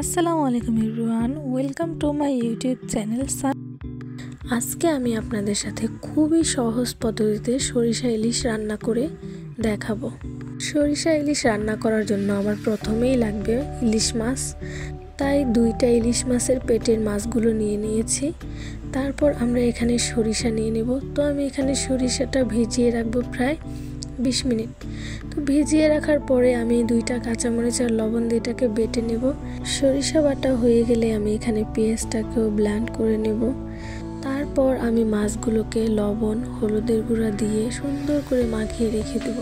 আসসালামু আলাইকুম everyone, welcome to my YouTube channel. আজকে আমি আপনাদের সাথে খুবই সহজ পদ্ধতিতে সরিষা ইলিশ রান্না করে দেখাবো। সরিষা ইলিশ রান্না করার জন্য আমার প্রথমেই লাগবে ইলিশ মাছ, তাই 2টা ইলিশ মাছের পেটের মাছগুলো নিয়ে নিয়েছি। তারপর আমরা এখানে সরিষা নিয়ে নেব। তো আমি এখানে সরিষাটা ভিজিয়ে রাখবো প্রায় 20 মিনিট। তো ভিজিয়ে রাখার পরে আমি 2টা কাঁচামরিচ আর লবণ দিয়ে এটাকে বেটে নেব। সরিষা বাটা হয়ে গেলে আমি এখানে পেঁয়াজটাকেও ব্লেন্ড করে নেব। তারপর আমি মাছগুলোকে লবণ হলুদের গুঁড়া দিয়ে সুন্দর করে মাখিয়ে রেখে দেব।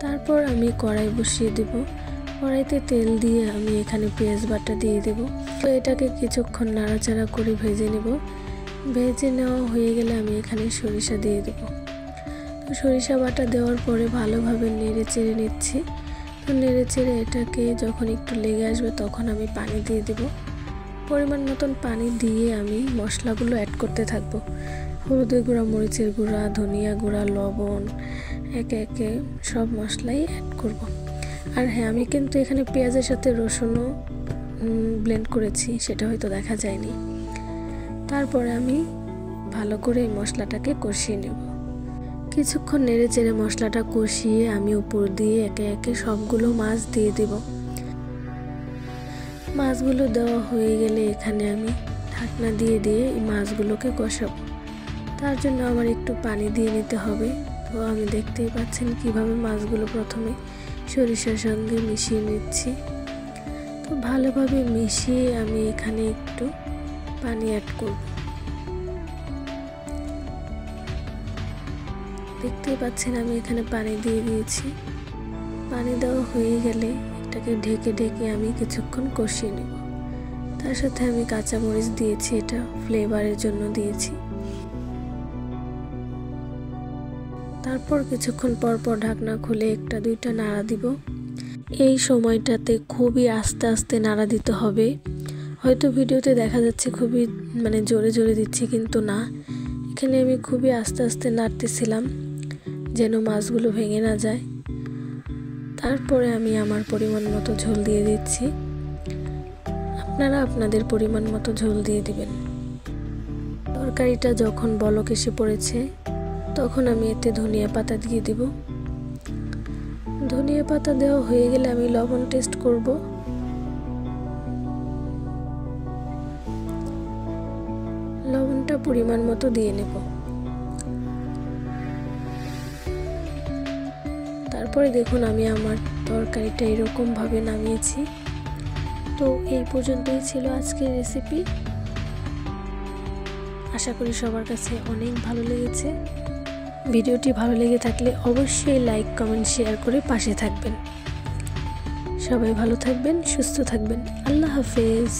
তারপর আমি কড়াই বসিয়ে দেব। কড়াইতে তেল দিয়ে আমি এখানে পেঁয়াজ বাটা দিয়ে দেব। তো এটাকে কিছুক্ষণ নাড়াচাড়া করে ভেজে নেব। ভেজে নেওয়া হয়ে গেলে আমি এখানে সরিষা দিয়ে দেব। সরিষা বাটা দেওয়ার পরে ভালোভাবে নেড়ে চেড়ে নিচ্ছি। তো নেড়ে চেড়ে এটাকে যখন একটু লেগে আসবে তখন আমি পানি দিয়ে দেব। পরিমাণ মতন পানি দিয়ে আমি মশলাগুলো অ্যাড করতে থাকবো। হলুদের গুঁড়া, মরিচের গুঁড়া, ধনিয়া গুঁড়া, লবণ, একে একে সব মশলাই অ্যাড করব। আর হ্যাঁ, আমি কিন্তু এখানে পেঁয়াজের সাথে রসুনও ব্লেন্ড করেছি, সেটা হয়তো দেখা যায়নি। তারপরে আমি ভালো করে এই মশলাটাকে কষিয়ে নেব। কিছুক্ষণ নেড়ে চেড়ে মশলাটা কষিয়ে আমি উপর দিয়ে একে একে সবগুলো মাছ দিয়ে দেব। মাছগুলো দেওয়া হয়ে গেলে এখানে আমি ঢাকনা দিয়ে এই মাছগুলোকে কষাবো। তার জন্য আমার একটু পানি দিয়ে নিতে হবে। তো আমি দেখতেই পাচ্ছেন কিভাবে মাছগুলো প্রথমে সরিষার সঙ্গে মিশিয়ে নিচ্ছি। তো ভালোভাবে মিশিয়ে আমি এখানে একটু পানি অ্যাড করব। দেখতেই পাচ্ছেন আমি এখানে পানি দিয়ে দিয়েছি। পানি দেওয়া হয়ে গেলে এটাকে ঢেকে আমি কিছুক্ষণ কষিয়ে নেব। তার সাথে আমি কাঁচামরিচ দিয়েছি, এটা ফ্লেভারের জন্য দিয়েছি। তারপর কিছুক্ষণ পর ঢাকনা খুলে 1-2টা নাড়া দিব। এই সময়টাতে খুবই আস্তে আস্তে নাড়া দিতে হবে। হয়তো ভিডিওতে দেখা যাচ্ছে খুবই জোরে জোরে দিচ্ছি, কিন্তু না, এখানে আমি খুবই আস্তে আস্তে নাড়তেছিলাম যেন মাছগুলো ভেঙে না যায়। তারপরে আমি আমার পরিমাণ মতো ঝোল দিয়ে দিচ্ছি। আপনারা আপনাদের পরিমাণ মতো ঝোল দিয়ে দিবেন। তরকারিটা যখন বলক এসে পড়েছে তখন আমি এতে ধনিয়া পাতা দিয়ে দেব। ধনিয়া পাতা দেওয়া হয়ে গেলে আমি লবণ টেস্ট করব। লবণটা পরিমাণ মতো দিয়ে নেব। তারপরে দেখুন আমি আমার তরকারিটা এরকম ভাবে নামিয়েছি। তো এই পর্যন্তই ছিল আজকের রেসিপি। আশা করি সবার কাছে অনেক ভালো লেগেছে। ভিডিওটি ভালো লেগে থাকলে অবশ্যই লাইক, কমেন্ট, শেয়ার করে পাশে থাকবেন। সবাই ভালো থাকবেন, সুস্থ থাকবেন। আল্লাহ হাফেজ।